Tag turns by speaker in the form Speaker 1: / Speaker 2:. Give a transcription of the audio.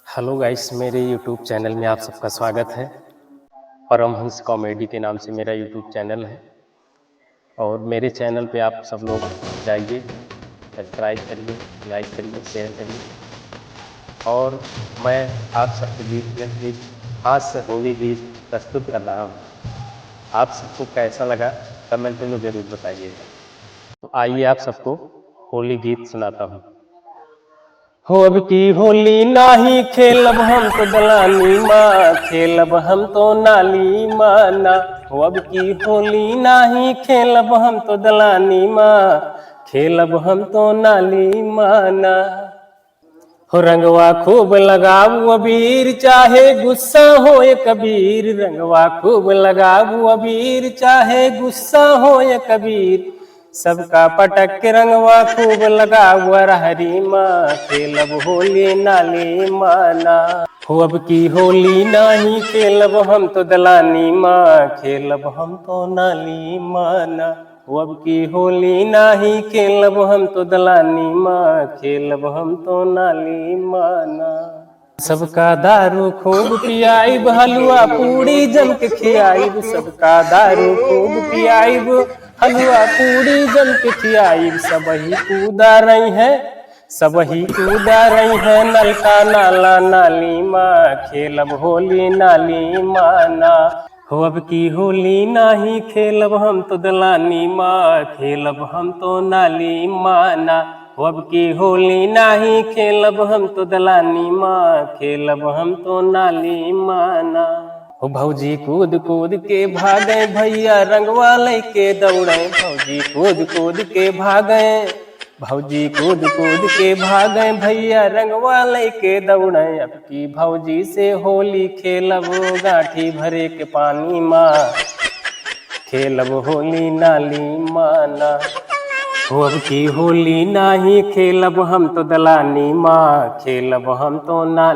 Speaker 1: Hello guys, मेरे YouTube channel में आप सबका स्वागत है। परमहंस कॉमेडी के नाम से मेरा यूट्यूब चैनल है और मेरे चैनल पे आप सब लोग जाइए, सब्सक्राइब करिए, लाइक करिए, शेयर करिए। और मैं आप सबके बीच हास्य होली गीत प्रस्तुत कर रहा हूँ। आप सबको कैसा लगा कमेंट में ज़रूर बताइएगा। तो आइए आप सबको होली गीत सुनाता हूँ। हो अब की होली नाही खेलब हम तो दलानी माँ, खेलब हम तो नाली माना। हो अब की होली नाही खेलब हम तो दलानी माँ, खेलब हम तो नाली माना। हो रंगवा खूब लगाऊ अबीर, चाहे गुस्सा हो ये कबीर। रंगवा खूब लगाऊ अबीर, चाहे गुस्सा हो ये कबीर। सबका पटक के रंगवा खूब लगाऊ हरी माँ, खेलब होली नाली माना। हो अब की होली नाही खेलब हम तो दलानी माँ, खेलब हम तो नाली माना। हो अब की होली नाही खेलब हम तो दलानी माँ, खेलब हम तो नाली माना। सबका दारू खूब पियाइब, हलवा पूड़ी जम के खियाइब। सबका दारू खूब पियाइब, हलवा पूड़ी जम के खियाइब। सबही कूदा रही है, सबही कूदा रही है, नलका नाला नाली माँ, खेलब होली नाली माना। हो अब की होली नाही खेलब हम तो दलानी माँ, खेलब हम तो नाली माना। हो अब की होली नाही खेलब हम तो दलानी माँ, खेलब हम तो नाली माना। हो भौजी कूद कूद के भागे, भैया रंगवा लेके दौड़े। भौजी कूद कूद के भागे, भौजी कूद कूद के भागे, भैया रंगवा लेके दौड़े। अब की भौजी से होली खेलब गांठी भरे के पानी माँ, खेलब होली नाली माना। हो अब की होली नाही खेलब हम तो दलानी माँ, खेलब हम तो नाली।